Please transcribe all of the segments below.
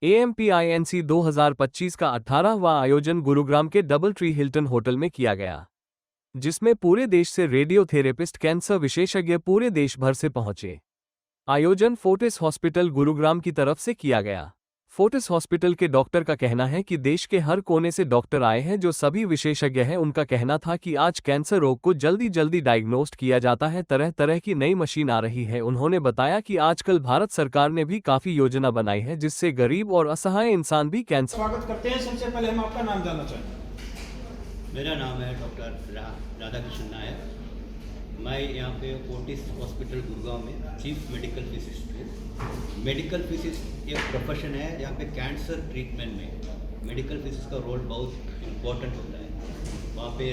AMPINC 2025 का 18वां आयोजन गुरुग्राम के डबल ट्री हिल्टन होटल में किया गया, जिसमें पूरे देश से रेडियोथेरेपिस्ट कैंसर विशेषज्ञ पूरे देश भर से पहुंचे। आयोजन फोर्टिस हॉस्पिटल गुरुग्राम की तरफ से किया गया। फोर्टिस हॉस्पिटल के डॉक्टर का कहना है कि देश के हर कोने से डॉक्टर आए हैं जो सभी विशेषज्ञ हैं। उनका कहना था कि आज कैंसर रोग को जल्दी जल्दी डायग्नोस्ट किया जाता है, तरह तरह की नई मशीन आ रही है। उन्होंने बताया कि आजकल भारत सरकार ने भी काफी योजना बनाई है जिससे गरीब और असहाय इंसान भी कैंसर। स्वागत करते हैं। सबसे पहले हम आपका नाम जानना चाहेंगे। मेरा नाम है डॉक्टर राधाकृष्ण नायक। मैं यहाँ पे फोर्टिस हॉस्पिटल गुड़गांव में चीफ मेडिकल फिजिस्ट हूँ। मेडिकल फिजिस्ट एक प्रोफेशन है जहाँ पे कैंसर ट्रीटमेंट में मेडिकल फिजिस्ट का रोल बहुत इम्पोर्टेंट होता है। वहाँ पे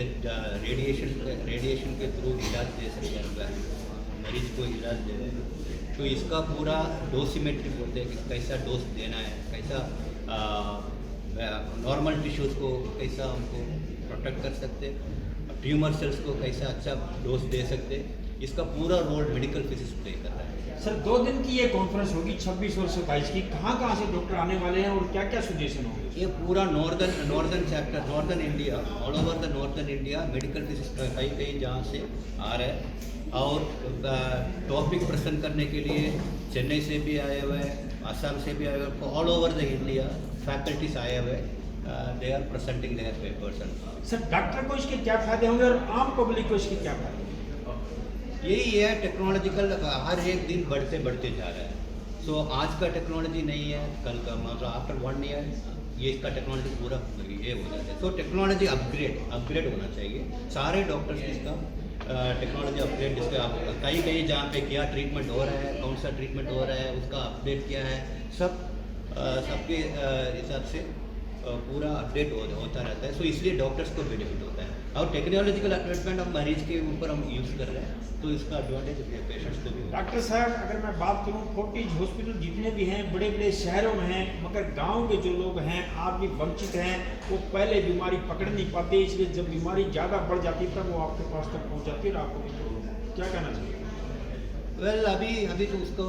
रेडिएशन के थ्रू इलाज दे सकते हैं, मरीज को इलाज दे रहे हैं। तो इसका पूरा डोसीमेट्री बोलते हैं कि कैसा डोज देना है, कैसा नॉर्मल टिश्यूज़ को कैसा हमको प्रोटेक्ट कर सकते हैं, ट्यूमर सेल्स को कैसा अच्छा डोज दे सकते हैं। इसका पूरा रोल मेडिकल फिजिस्ट प्ले कर रहा है। सर 2 दिन की ये कॉन्फ्रेंस होगी 26 और 27 की। कहाँ से डॉक्टर आने वाले हैं और क्या क्या सजेशन होंगे? ये पूरा northern chapter, northern India, all over the northern India medical physicist कई जहाँ से आ रहे हैं और टॉपिक प्रेजेंट करने के लिए चेन्नई से भी आए हुए हैं, आसाम से भी आए हुए हैं, all over the India faculties आए हुए हैं। They are presenting their papers. Sir doctor को इसके क्या फायदे होंगे और आम पब्लिक को इसके क्या फायदे? यही है, टेक्नोलॉजिकल हर एक दिन बढ़ते जा रहा है। सो आज का टेक्नोलॉजी नहीं है कल का, मतलब आफ्टर 1 ईयर ये इसका टेक्नोलॉजी पूरा ये हो जाता है। तो टेक्नोलॉजी अपग्रेड होना चाहिए। सारे डॉक्टर्स इसका टेक्नोलॉजी अपग्रेड, जिसका कहीं जहाँ पे क्या ट्रीटमेंट हो रहा है, कौन सा ट्रीटमेंट हो रहा है, उसका अपडेट क्या है, सबके हिसाब से पूरा अपडेट होता रहता है। सो इसलिए डॉक्टर्स को बेनिफिट होता है और टेक्नोलॉजिकल अपडेटमेंट हम मरीज के ऊपर हम यूज़ कर रहे हैं, तो इसका एडवांटेज पेशेंट्स को भी होता है। डॉक्टर साहब अगर मैं बात करूँ, फोर्टिस हॉस्पिटल जितने भी हैं बड़े बड़े शहरों में हैं, मगर गांव के जो लोग हैं आज भी वंचित हैं। वो पहले बीमारी पकड़ नहीं पाते, इसलिए जब बीमारी ज़्यादा बढ़ जाती तब वो आपके पास तक पहुँच जाती है और आपको भी प्रॉब्लम है। क्या कहना चाहिए? वेल अभी तो उसको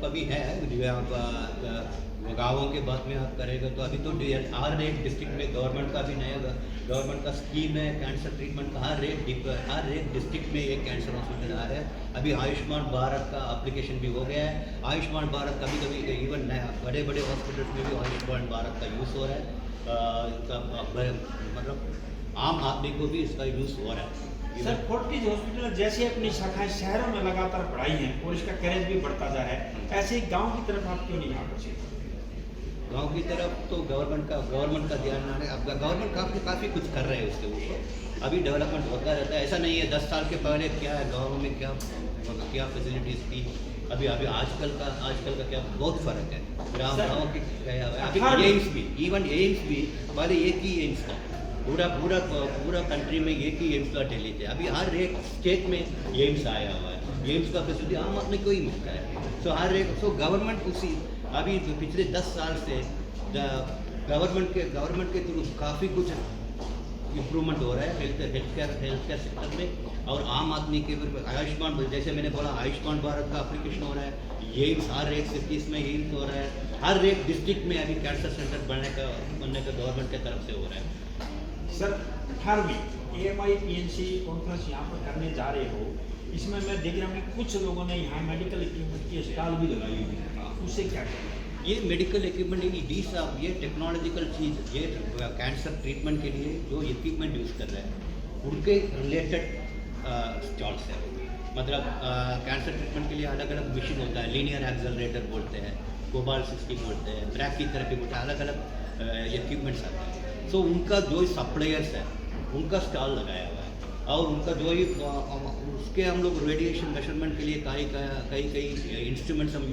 कभी है गाँवों के बात में आप करेगा तो अभी तो हर एक डिस्ट्रिक्ट में गवर्नमेंट का भी नया गवर्नमेंट का स्कीम है कैंसर ट्रीटमेंट का। हर एक डिस्ट्रिक्ट में एक कैंसर हॉस्पिटल आ रहा है। अभी आयुष्मान भारत का एप्लीकेशन भी हो गया है। आयुष्मान भारत कभी इवन बड़े हॉस्पिटल्स में भी आयुष्मान भारत का यूज़ हो रहा है। मतलब आम आदमी को भी इसका यूज़ हो रहा है। सर फोर्टिस हॉस्पिटल जैसे अपनी शाखाएं शहरों में लगातार बढ़ाई हैं और इसका करेज भी बढ़ता जा रहा है, ऐसे ही गांव की तरफ आप क्यों नहीं आकर्षित? गांव की तरफ तो गवर्नमेंट का ध्यान ना है। अब गवर्नमेंट काफ़ी कुछ कर रहे हैं उसके ऊपर। अभी डेवलपमेंट होता रहता है। ऐसा नहीं है 10 साल के पहले क्या है गाँव में क्या फैसिलिटीज़ थी, अभी आजकल का क्या बहुत फ़र्क है। गाँव के गया हुआ है। अभी एम्स भी हमारे एक ही एम्स था, पूरा कंट्री में एक ही एम्स का दिल्ली थे। अभी हर एक स्टेट में एम्स आया हुआ है। एम्स का फैसिलिटी आम आदमी को ही मिलता है। सो गवर्नमेंट उसी अभी तो पिछले 10 साल से गवर्नमेंट के थ्रू काफ़ी कुछ इम्प्रूवमेंट हो रहा है हेल्थ केयर सेक्टर में। और आम आदमी के आयुष्मान, जैसे मैंने बोला, आयुष्मान भारत का एप्लीकेशन हो रहा है। एम्स हर एक सिटीज़ में एम्स हो रहा है। हर एक डिस्ट्रिक्ट में अभी कैंसर सेंटर बनने का गवर्नमेंट की तरफ से हो रहा है। सर 18वीं AMIPNC कॉन्फ्रेंस यहाँ पर करने जा रहे हो, इसमें मैं देख रहा हूँ कि कुछ लोगों ने यहाँ मेडिकल इक्विपमेंट की स्टॉल भी लगाई हुई है, उससे क्या करें? ये मेडिकल इक्विपमेंट ये टेक्नोलॉजिकल चीज़, ये कैंसर ट्रीटमेंट के लिए जो इक्विपमेंट यूज़ कर रहे हैं उनके रिलेटेड स्टॉल्स है। मतलब कैंसर ट्रीटमेंट के लिए अलग अलग मशीन होता है, लीनियर एक्सेलरेटर बोलते हैं, कोबाल्ट 60 बोलते हैं, ब्रैकीथेरेपी बोलते हैं, अलग अलग इक्विपमेंट्स आते हैं। सो उनका जो सप्लायर्स है उनका स्टॉल लगाया हुआ है और उनका जो ही उसके हम लोग रेडिएशन मेजरमेंट के लिए कई इंस्ट्रूमेंट्स हम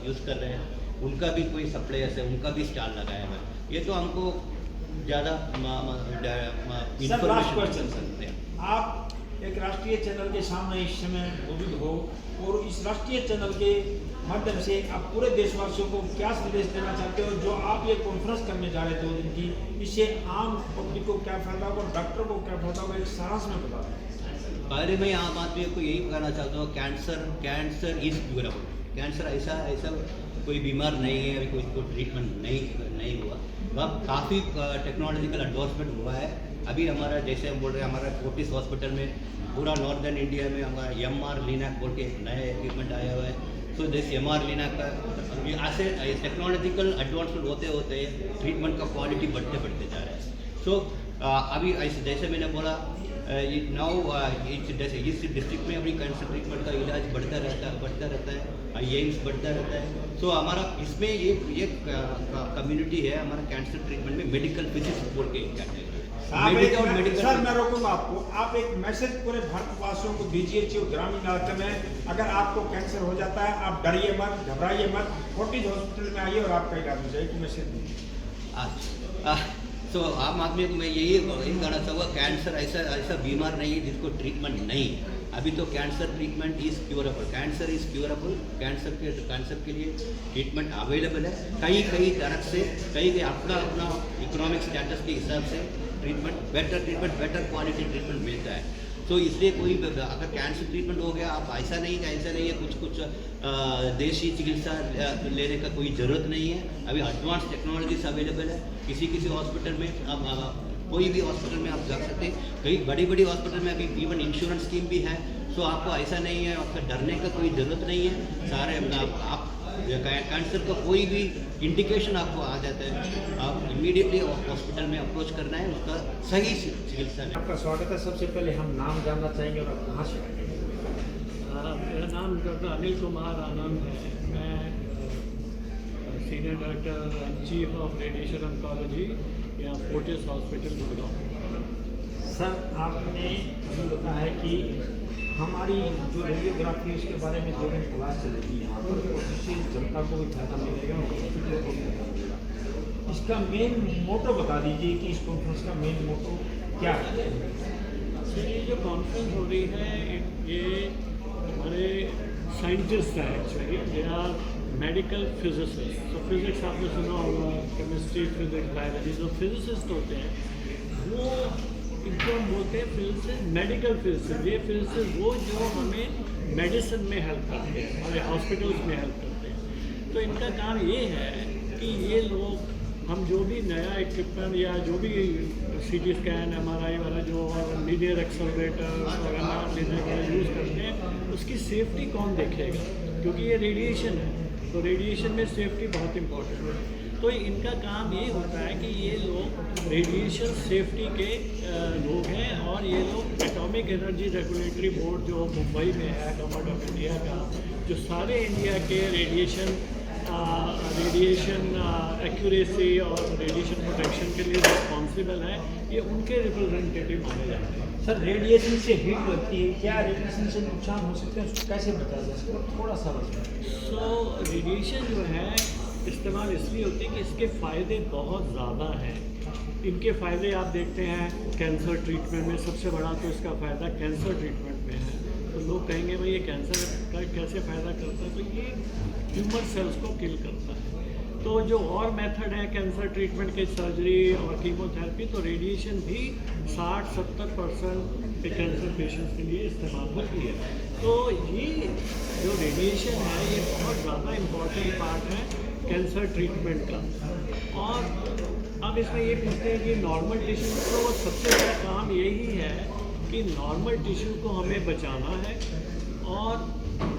यूज़ कर रहे हैं। उनका भी कोई सप्लायर्स है, उनका भी स्टॉल लगाया हुआ है। ये तो हमको ज़्यादा इंफॉर्मेशन। आप एक राष्ट्रीय चैनल के सामने इस समय मौजूद हो और इस राष्ट्रीय चैनल के माध्यम से आप पूरे देशवासियों को क्या संदेश देना चाहते हो? जो आप ये कॉन्फ्रेंस करने जा रहे हैं 2 दिन की, इससे आम पब्लिक को क्या फायदा होगा और डॉक्टर को क्या फायदा होगा, एक सारांश में बता दें। पहले मैं आम आदमी को यही कहना चाहता हूँ, कैंसर इज क्यूरेबल। कैंसर ऐसा कोई बीमार नहीं है, अभी कोई ट्रीटमेंट नहीं हुआ। वह काफ़ी टेक्नोलॉजिकल एडवांसमेंट हुआ है। अभी हमारा जैसे हम बोल रहे हैं, हमारा फोर्टिस हॉस्पिटल में पूरा नॉर्दर्न इंडिया में हमारा MR लिनाक बोल के एक नया इक्विपमेंट आया हुआ है। सो जैसे MR लिनाक का ऐसे टेक्नोलॉजिकल एडवांसमेंट होते होते ट्रीटमेंट का क्वालिटी बढ़ते जा रहा है। सो अभी ऐसे जैसे मैंने बोला जैसे इस डिस्ट्रिक्ट में अपनी कैंसर ट्रीटमेंट का इलाज बढ़ता रहता है, एम्स बढ़ता रहता है। सो हमारा इसमें ये कम्युनिटी है हमारा कैंसर ट्रीटमेंट में मेडिकल फिजिक्स बोल के कैटेगरी है। सर मैं रोकूंगा आपको, आप एक मैसेज पूरे भारतवासियों को दीजिए जो ग्रामीण इलाके में अगर आपको कैंसर हो जाता है, आप डरिए मत, घबराइए मत, फोर्टिस हॉस्पिटल में आइए और आपका इलाज हो जाए। मैसेज दीजिए। तो आम आदमी को मैं यही कहना चाहूँगा, कैंसर ऐसा बीमार नहीं है जिसको ट्रीटमेंट नहीं है। अभी तो cancer treatment is curable, cancer is curable, cancer के लिए ट्रीटमेंट अवेलेबल है। कई तरह से कई अपना इकोनॉमिक स्टेटस के हिसाब से बेटर क्वालिटी ट्रीटमेंट मिलता है। तो इसलिए कोई अगर कैंसर ट्रीटमेंट हो गया, आप ऐसा नहीं है कुछ देशी चिकित्सा लेने का कोई ज़रूरत नहीं है। अभी एडवांस टेक्नोलॉजीज अवेलेबल है। किसी हॉस्पिटल में अब कोई भी हॉस्पिटल में आप जा सकते हैं। कई बड़ी हॉस्पिटल में अभी इवन इंश्योरेंस स्कीम भी है। सो आपको ऐसा नहीं है, आपका डरने का कोई ज़रूरत नहीं है। सारे आप कैंसर का कोई भी इंडिकेशन आपको आ जाता है, आप इमीडिएटली हॉस्पिटल में अप्रोच करना है, उसका सही चिकित्सा है। आपका स्वागत है। सबसे पहले हम नाम जानना चाहेंगे और आप कहाँ से आए हैं? मेरा नाम डॉक्टर अनिल कुमार आनंद है। मैं senior director and chief of radiation oncology यहाँ फोर्टिस हॉस्पिटल गुड़गांव। सर आपने अभी बताया है कि हमारी जो रेडियोग्राफी उसके बारे में 2 दिन क्लास चलेगी यहाँ पर, और इससे जनता को भी फायदा मिलेगा और हॉस्पिटल को भी फायदा मिलेगा। इसका मेन मोटो बता दीजिए कि इस कॉन्फ्रेंस का मेन मोटो क्या है? सर ये जो कॉन्फ्रेंस हो रही है ये हमारे साइंटिस्ट हैं, actually they are medical physicist. तो फिजिक्स आपने सुना होगा, केमिस्ट्री, फिजिक्स, बायोलॉजी। जो फिजिसिस्ट होते हैं वो इनको हम बोलते हैं फिजिसिस्ट, मेडिकल फिजिसिस्ट। ये फिजिसिस्ट वो जो हमें मेडिसिन में हेल्प करते हैं, हमारे हॉस्पिटल्स में हेल्प करते हैं। तो इनका काम ये है कि ये लोग हम जो भी नया इक्विपमेंट या जो भी CT स्कैन, MRI वाला जो लीनियर एक्सेलरेटर और MR लेने वाला यूज़ करते हैं, उसकी सेफ्टी कौन देखेगा? क्योंकि ये रेडिएशन है, तो रेडिएशन में सेफ्टी बहुत इम्पोर्टेंट है। तो इनका काम ये होता है कि ये लोग रेडिएशन सेफ्टी के लोग हैं, और ये लोग एटॉमिक एनर्जी रेगुलेटरी बोर्ड जो मुंबई में है, गवर्नमेंट ऑफ इंडिया का, जो सारे इंडिया के रेडिएशन एक्यूरेसी और रेडिएशन प्रोटेक्शन के लिए रिस्पॉन्सिबल है, ये उनके रिप्रेजेंटेटिव माने जाते हैं। सर रेडिएशन से हीट लगती है, क्या रेडिएशन से नुकसान हो सकते हैं, उसको कैसे बचा जा सकता है? थोड़ा सा बताएं। सो रेडिएशन जो है इस्तेमाल इसलिए होती है कि इसके फ़ायदे बहुत ज़्यादा हैं। इनके फ़ायदे आप देखते हैं कैंसर ट्रीटमेंट में, सबसे बड़ा तो इसका फ़ायदा कैंसर ट्रीटमेंट में है। तो लोग कहेंगे भाई ये कैंसर का कैसे फ़ायदा करता है? तो ये ट्यूमर सेल्स को किल करता है। तो जो और मेथड है कैंसर ट्रीटमेंट के, सर्जरी और कीमोथेरेपी, तो रेडिएशन भी 60-70% कैंसर पेशेंट्स के लिए इस्तेमाल होती है। तो ये जो रेडिएशन है ये बहुत ज़्यादा इम्पॉर्टेंट पार्ट है कैंसर ट्रीटमेंट का। और अब इसमें ये पूछते हैं कि नॉर्मल टिश्यू, तो वो सबसे बड़ा काम यही है कि नॉर्मल टिश्यू को हमें बचाना है और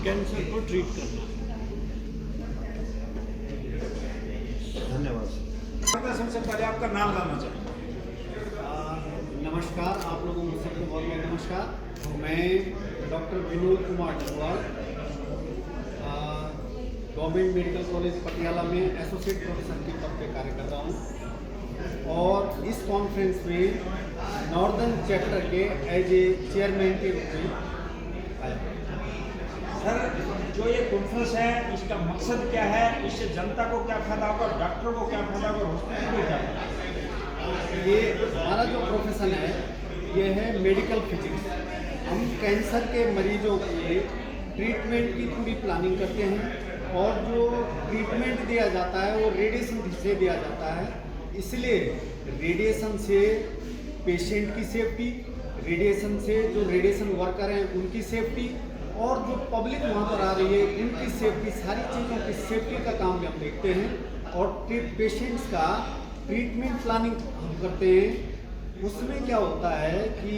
कैंसर को ट्रीट करना है। धन्यवाद। सबसे पहले आपका नाम जानना चाहिए। नमस्कार, आप लोगों को सबको बहुत बहुत नमस्कार। मैं doctor Vinod Kumar Darwal, government medical college Patiala में एसोसिएट प्रोफेसर के पद पर कार्य करता हूँ, और इस कॉन्फ्रेंस में नॉर्दर्न चैप्टर के एज ए चेयरमैन के रूप में आया। सर जो ये कॉन्फ्रेंस है इसका मकसद क्या है? इससे जनता को क्या फायदा होगा, डॉक्टर को क्या फायदा होगा, हॉस्पिटल को क्या फायदा? ये हमारा जो प्रोफेशन है ये है मेडिकल फिजिक्स। हम कैंसर के मरीजों के लिए ट्रीटमेंट की पूरी प्लानिंग करते हैं, और जो ट्रीटमेंट दिया जाता है वो रेडिएशन से दिया जाता है। इसलिए रेडिएशन से पेशेंट की सेफ्टी, रेडिएशन से जो रेडिएशन वर्कर हैं उनकी सेफ्टी, और जो पब्लिक वहाँ पर आ रही है उनकी सेफ्टी, सारी चीज़ों की सेफ्टी का काम भी हम देखते हैं। और पेशेंट्स का ट्रीटमेंट प्लानिंग हम करते हैं। उसमें क्या होता है कि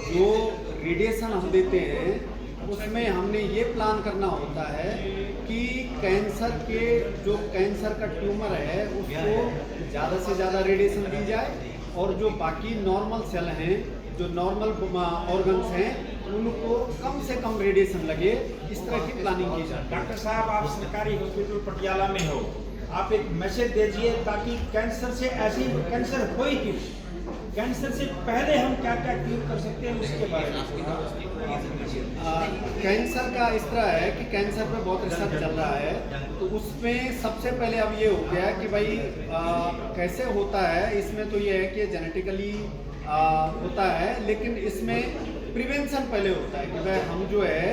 जो रेडिएशन हम देते हैं उसमें हमने ये प्लान करना होता है कि कैंसर का ट्यूमर है उसको ज़्यादा से ज़्यादा रेडिएशन दी जाए, और जो बाकी नॉर्मल सेल हैं, जो नॉर्मल ऑर्गन्स हैं, उनको कम से कम रेडिएशन लगे, इस तरह की प्लानिंग की जाए। डॉक्टर साहब, आप सरकारी हॉस्पिटल पटियाला में हो, आप एक मैसेज दीजिए ताकि कैंसर से ऐसी कैंसर हो ही क्यों, कैंसर से पहले हम क्या क्या क्योर कर सकते हैं उसके बारे में। कैंसर का इस तरह है कि कैंसर पे बहुत रिसर्च चल रहा है, तो उसमें सबसे पहले अब ये हो गया कि भाई कैसे होता है। इसमें तो ये है कि जेनेटिकली होता है, लेकिन इसमें प्रिवेंशन पहले होता है कि भाई हम जो है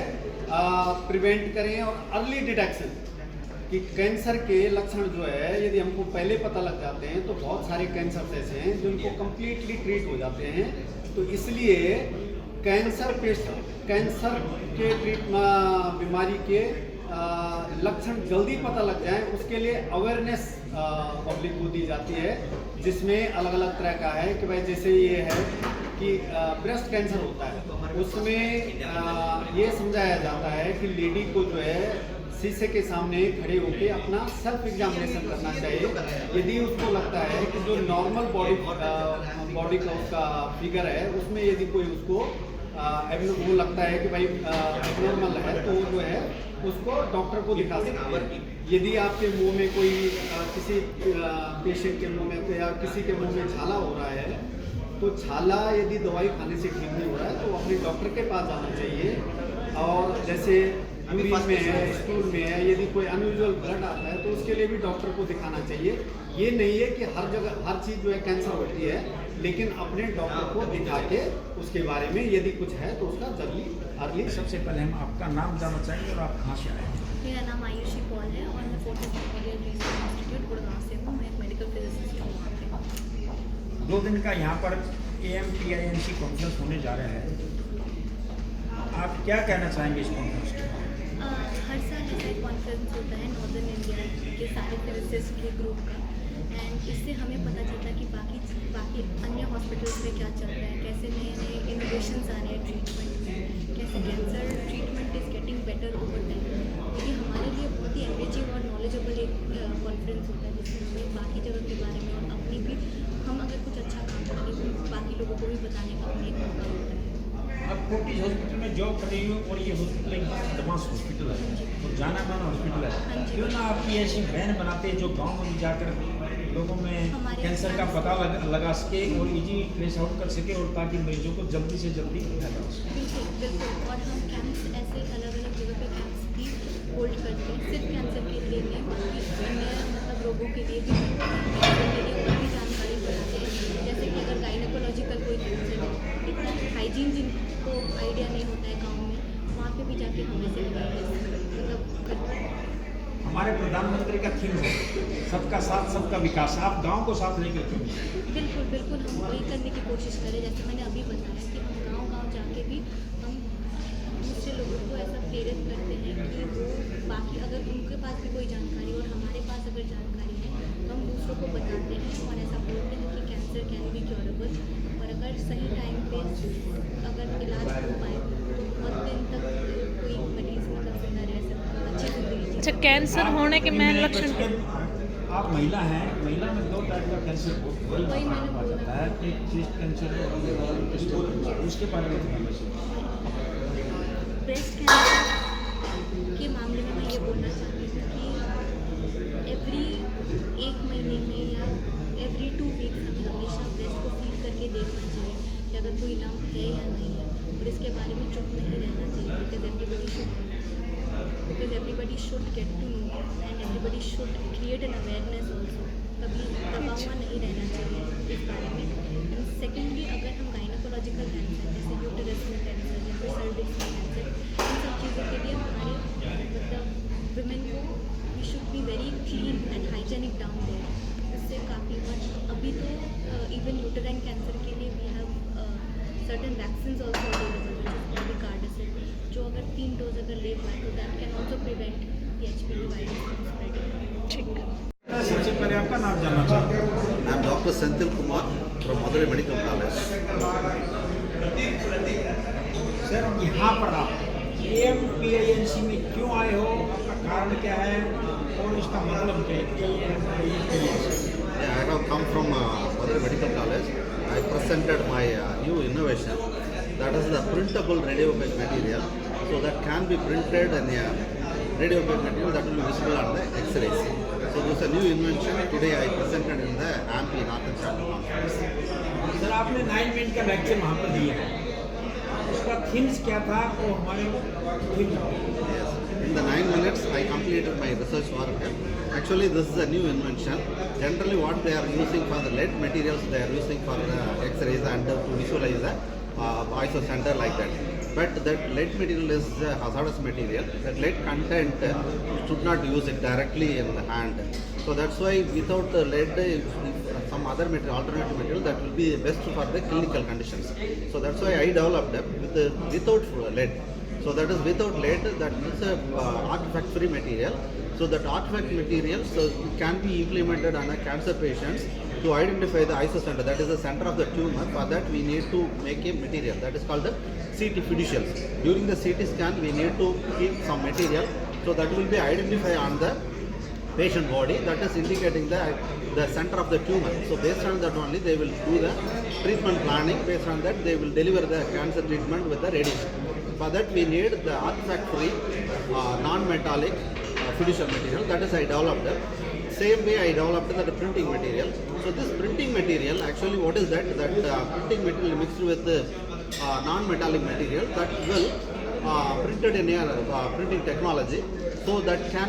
प्रिवेंट करें और अर्ली डिटेक्शन कि कैंसर के लक्षण जो है यदि हमको पहले पता लग जाते हैं तो बहुत सारे कैंसर ऐसे हैं जिनको कम्प्लीटली ट्रीट हो जाते हैं। तो इसलिए कैंसर के बीमारी के लक्षण जल्दी पता लग जाएं, उसके लिए अवेयरनेस पब्लिक को दी जाती है, जिसमें अलग अलग तरह का है कि भाई जैसे ये है कि ब्रेस्ट कैंसर होता है, उसमें ये समझाया जाता है कि लेडी को जो है शीशे के सामने खड़े होकर अपना सेल्फ एग्जामिनेशन करना चाहिए। यदि उसको लगता है कि जो नॉर्मल बॉडी का उसका फिगर है उसमें यदि कोई उसको वो लगता है कि भाई एबनॉर्मल है, तो वो जो है उसको डॉक्टर को दिखा सकते हैं। यदि आपके मुंह में कोई किसी पेशेंट के मुंह में या किसी के मुंह में छाला हो रहा है, तो छाला यदि दवाई खाने से ठीक नहीं हो रहा है तो अपने डॉक्टर के पास जाना चाहिए। और जैसे यूरिन में है, स्टूल में है, यदि कोई अनयूजुअल ब्लड आता है तो उसके लिए भी डॉक्टर को दिखाना चाहिए। ये नहीं है कि हर जगह हर चीज़ जो है कैंसर होती है, लेकिन अपने डॉक्टर को दिखा के उसके बारे में यदि कुछ है तो उसका जल्दी अर्ली। सबसे पहले हम आपका नाम जानना चाहेंगे और आप कहाँ से आए हैं? मेरा नाम आयुषी पॉल है और मैं Fortis memorial research institute Gurgaon से हूँ। मैं एक मेडिकल फिजिसिस्ट हूँ वहाँ पे। 2 दिन का यहाँ पर AMPINC कॉन्फ्रेंस होने जा रहा है, आप क्या कहना चाहेंगे इस कॉन्फ्रेंस के? हर साल ऐसा एक कॉन्फ्रेंस होता है नॉर्दर्न इंडिया के सारे फिजिसिस्ट के ग्रुप का, एंड इससे हमें पता चलता है कि बाकी अन्य हॉस्पिटल्स में क्या चल रहा है, कैसे नए नए इनोवेशंस आ रहे हैं ट्रीटमेंट में, कैसे cancer treatment is getting better over time. ये हमारे लिए बहुत ही एनरिचिंग और नॉलेजेबल एक कॉन्फ्रेंस होता है, जिसमें हमें बाकी जगह के बारे में और अपनी भी हम अगर कुछ अच्छा काम करें तो बाकी लोगों को भी बताने का अपने एक मौका होता है। आप फोर्टिस हॉस्पिटल में जॉब कर रही हो और ये हॉस्पिटल एक एडवांस हॉस्पिटल है और जाना माना हॉस्पिटल है, क्यों ना आपकी ऐसी वैन बनाते जो गांव में जाकर लोगों में कैंसर का पता लगा सके और इजी ट्रेस आउट कर सके, और ताकि मरीजों को जल्दी से जल्दी फायदा हो सके। बिल्कुल। और हम कैंप्स ऐसे अलग अलग जगह पे कैंप्स भी होल्ड करते हैं, सिर्फ कैंसर के लिए नहीं बल्कि अन्य मतलब रोगों के लिए भी, कैंसर के लिए और भी जानकारी बढ़ाते हैं। जैसे कि अगर गायनेकोलॉजिकल कोई कैंसर है, इतना हाइजीन जिनको आइडिया नहीं होता है गाँव में, वहाँ पे भी जाके हम ऐसे मतलब करते हैं। हमारे प्रधानमंत्री का थीम है सबका साथ सबका विकास, आप गांव को साथ लेकर क्यों? बिल्कुल हम वही करने की कोशिश करें। जैसे मैंने अभी बताया कि हम गांव जाके भी हम दूसरे लोगों को ऐसा प्रेरित करते हैं कि वो बाकी अगर उनके पास भी कोई जानकारी और हमारे पास अगर जानकारी है तो हम दूसरों को बताते हैं और ऐसा बोलते हैं कि कैंसर कैन बी क्योरेबल, और अगर सही टाइम पे अगर इलाज हो पाए तो बहुत दिन तक कोई मरीज मतलब जिंदा रह सकता है, अच्छी जिंदगी। अच्छा, कैंसर होने के मेन लक्षण? आप महिला हैं, महिला में 2 टाइप का कैंसर आ जाता है, एक चेस्ट कैंसर और उसके बारे में ब्रेस्ट कैंसर के मामले में मैं ये बोलना चाहती हूँ कि एवरी 1 महीने में या एवरी 2 वीक्स हमें हमेशा ब्रेस्ट को फील करके देखना चाहिए कि अगर कोई लम्प है या नहीं है, और इसके बारे में चुप नहीं रहना चाहिए, because everybody should get to know and everybody should create an awareness also. कभी दबा हुआ नहीं रहना चाहिए इस बारे में। एंड सेकेंडली, अगर हम गायनेकोलॉजिकल कैंसर जैसे यूटेरस में कैंसर या फिर सर्विक्स में कैंसर, इन सब चीज़ों के लिए हमारे मतलब वुमेन को we should be very clean and hygienic down there. इससे काफ़ी मच अभी तो इवन यूटेराइन कैंसर के लिए we have certain vaccines also available, जो अगर 3 डोज अगर ले पाए तो that can also prevent the HPV virus spreading. ठीक। सबसे पहले आपका नाम जानना चाहते हैं। I am Dr. Senthil Kumar from Madurai Medical College. Sir यहाँ पर आप AMPINC में क्यों आए हो, आपका कारण क्या है और इसका मतलब क्या है? Yeah, I have come from Madurai Medical College. I presented my new innovation, that is the printable radiopaque material. So that can be printed in a radiopaque material that will be visible on the X-rays. So this is a new invention. Today I presented in the AMP Northern Channel Conference. Sir आपने 9 minute का lecture वहाँ पर दिया है, उसका themes क्या था वो हमारे को Yes. In the 9 minutes, I completed my research work. Actually, this is a new invention. Generally, what they are using for the lead materials, they are using for the X-rays and to visualize the ISO center like that. But that lead material is a hazardous material. That lead content should not use it directly in the hand. So that's why without the lead, if some other material, alternative material, that will be best for the clinical conditions. So that's why I developed without lead. So that is without lead, that is a artifact-free material. So that artifact material can be implemented on a cancer patients to identify the isocenter, that is the center of the tumor. For that we need to make a material that is called the CT fiducials. During the CT scan we need to keep some material, so that will be identified on the patient body, that is indicating the center of the tumor. So based on that only they will do the treatment planning. Based on that they will deliver the cancer treatment with the radiation. For that we need the artifact-free, non-metallic fiducial material. That is I developed. Same way I developed the printing material. So this printing material, actually what is that? That printing material mixed with non-metallic material that will printed in a printing technology. So that can